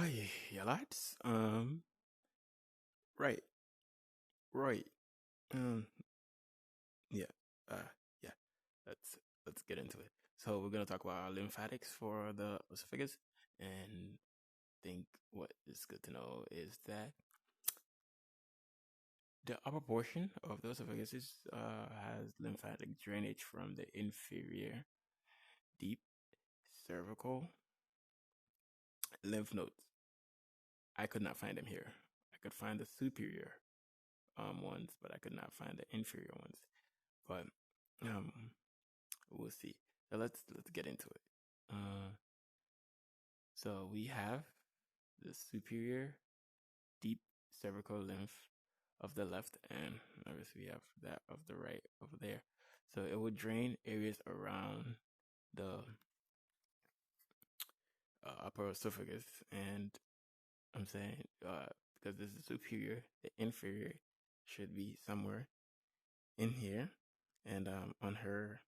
Hi, yeah, lads. Right, right. Um, yeah, uh, yeah. Let's get into it. So we're gonna talk about lymphatics for the esophagus, and think what is good to know is that the upper portion of the esophagus has lymphatic drainage from the inferior, deep cervical lymph nodes. I could not find them here. I could find the superior ones, but I could not find the inferior ones. But um we'll see. So let's get into it. So we have the superior deep cervical lymph of the left, and obviously we have that of the right over there. So it will drain areas around the upper esophagus, and I'm saying because this is superior, the inferior should be somewhere in here. And on her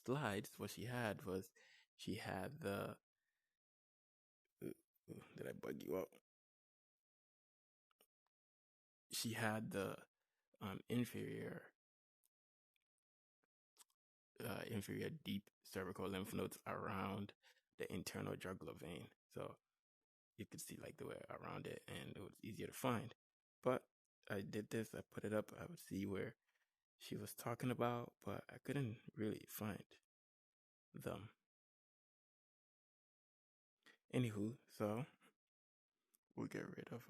slides, what she had was she had the did I bug you up? She had the inferior inferior deep cervical lymph nodes around the internal jugular vein. So you could see like the way around it, and it was easier to find. But I did this, I put it up, I would see where she was talking about, but I couldn't really find them. Anywho, so we'll get rid of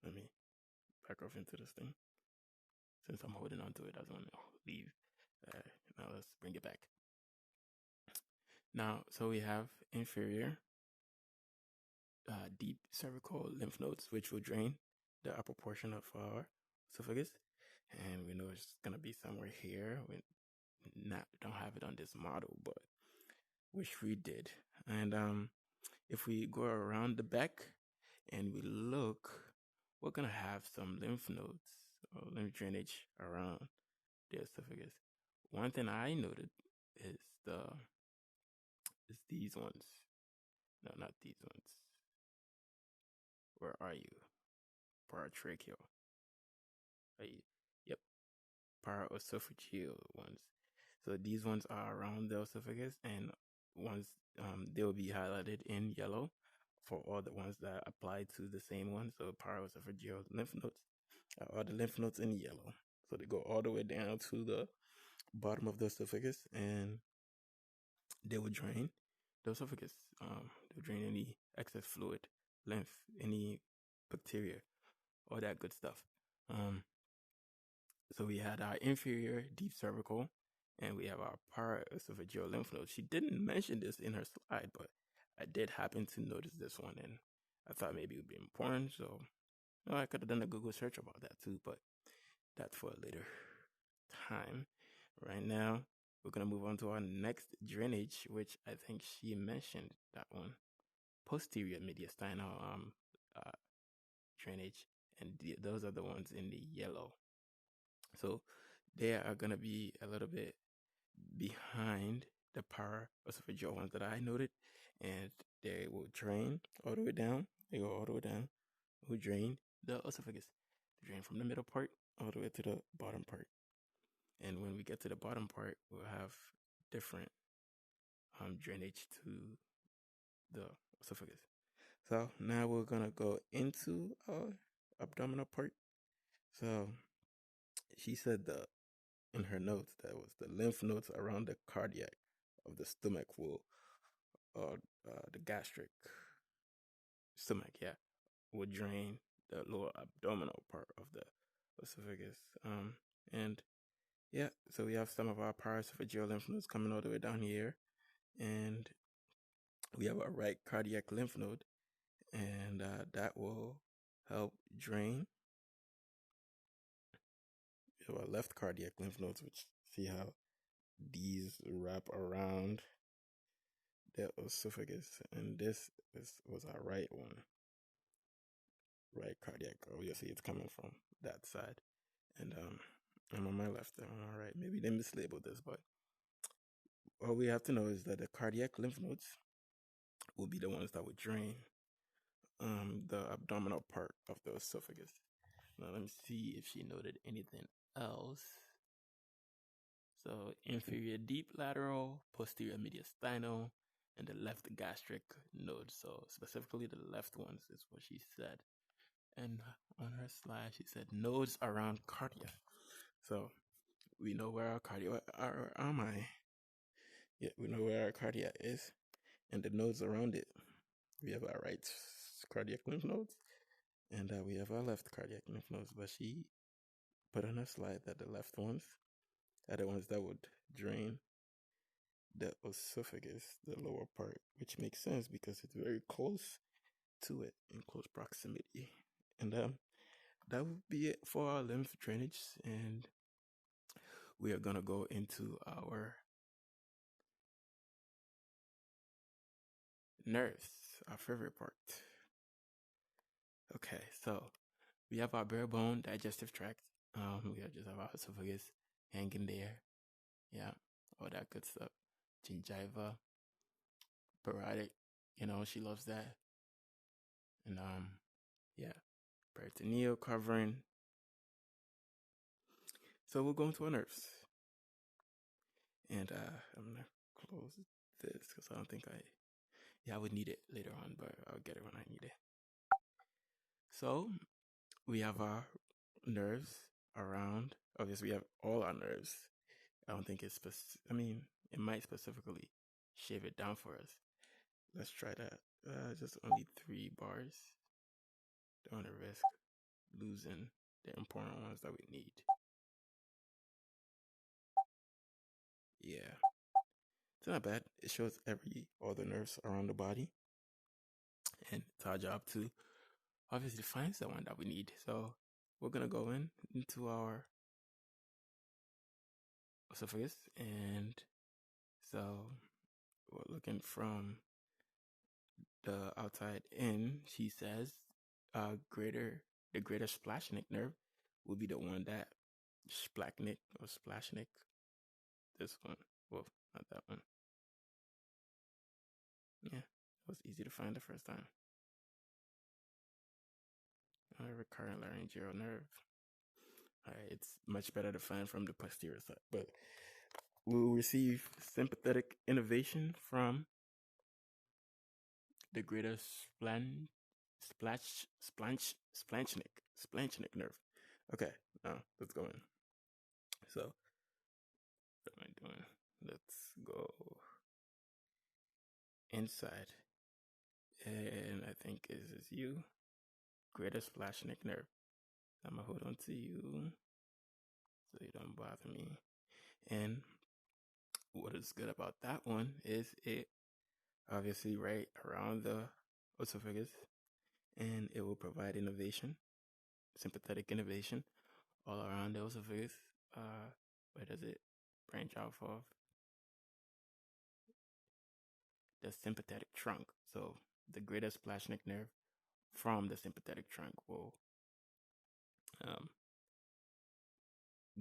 let me back off into this thing. Since I'm holding on to it, I don't want to leave. Now let's bring it back. Now, so we have inferior deep cervical lymph nodes, which will drain the upper portion of our esophagus. And we know it's going to be somewhere here. We don't have it on this model, but wish we did. And if we go around the back and we look, we're going to have some lymph nodes or lymph drainage around the esophagus. One thing I noted is these ones. No, not these ones. Where are you? Paratracheal. Yep, paraesophageal ones. So these ones are around the esophagus, and ones they will be highlighted in yellow for all the ones that apply to the same one. So paraesophageal lymph nodes are the lymph nodes in yellow. So they go all the way down to the bottom of the esophagus, and they will drain the esophagus. They'll drain any excess fluid, lymph, any bacteria, all that good stuff. So we had our inferior deep cervical, and we have our paraesophageal lymph nodes. She didn't mention this in her slide, but I did happen to notice this one, and I thought maybe it would be important. So I could have done a Google search about that too, but that's for a later time. Right now, we're gonna move on to our next drainage, which I think she mentioned that one, posterior mediastinal drainage, and those are the ones in the yellow. So they are gonna be a little bit behind the paraesophageal ones that I noted, and they will drain all the way down. They go all the way down. Will drain the esophagus. They drain from the middle part all the way to the bottom part. And when we get to the bottom part, we'll have different drainage to the esophagus. So now we're gonna go into our abdominal part. So she said in her notes that was the lymph nodes around the cardiac of the stomach will, or the gastric stomach, yeah, will drain the lower abdominal part of the esophagus. And yeah, so we have some of our paraesophageal lymph nodes coming all the way down here, and we have our right cardiac lymph node, and that will help drain. We have our left cardiac lymph nodes, which see how these wrap around the esophagus, and was our right one, right cardiac. Obviously, it's coming from that side, and I'm on my left. I'm on my right. Maybe they mislabeled this, but all we have to know is that the cardiac lymph nodes will be the ones that would drain the abdominal part of the esophagus. Now let me see if she noted anything else. So inferior deep lateral, posterior mediastinal, and the left gastric node. So specifically the left ones is what she said. And on her slide, she said nodes around cardia. So we know where our cardia we know where our cardia is, and the nodes around it. We have our right cardiac lymph nodes, and we have our left cardiac lymph nodes. But she put on her slide that the left ones are the ones that would drain the esophagus, the lower part, which makes sense because it's very close to it, in close proximity. And that would be it for our lymph drainage, and we are going to go into our nerves, our favorite part. Okay, so we have our bare bone digestive tract. We just have our esophagus hanging there. Yeah, all that good stuff. Gingiva, parotid, she loves that. And yeah, peritoneal covering. So we'll go into our nerves. And I'm gonna close this because I don't think I would need it later on, but I'll get it when I need it. So we have our nerves around. Obviously, we have all our nerves. I don't think it's it might specifically shave it down for us. Let's try that. Just only 3 bars. Don't want to risk losing the important ones that we need. Yeah. It's not bad. It shows all the nerves around the body. And it's our job to obviously find the one that we need. So we're going to go into our esophagus. And so we're looking from the outside in. She says the greater splashnic nerve will be the one that splachnic or splashnic. This one. Well, not that one. Yeah, it was easy to find the first time. Recurrent laryngeal nerve. It's much better to find from the posterior side, but we'll receive sympathetic innervation from the greater splanchnic nerve. Okay, now let's go in. So, what am I doing? Let's go inside. And I think this is you. Greater splanchnic nerve. I'm gonna hold on to you so you don't bother me. And what is good about that one is it obviously right around the esophagus, and it will provide innervation, sympathetic innervation, all around the esophagus. Where does it branch off of? The sympathetic trunk. So the greater splanchnic nerve from the sympathetic trunk will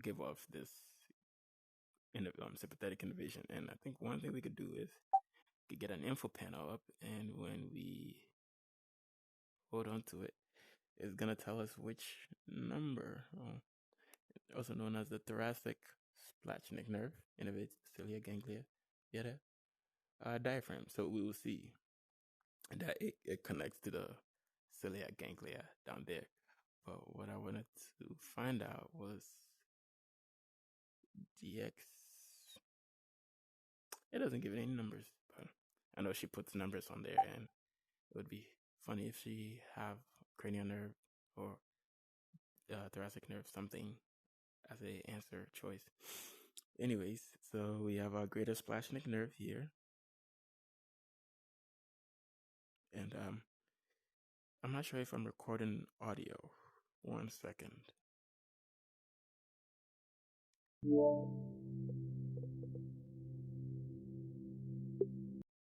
give off this sympathetic innervation. And I think one thing we could do is get an info panel up, and when we hold on to it, it's gonna tell us which number, also known as the thoracic splanchnic nerve, innervates the cilia ganglia, diaphragm. So we will see that it connects to the cilia ganglia down there. But what I wanted to find out was DX. It doesn't give any numbers, but I know she puts numbers on there, and it would be funny if she have cranial nerve or thoracic nerve something as a answer choice. Anyways, so we have our greater splanchnic nerve here, and I'm not sure if I'm recording audio. 1 second.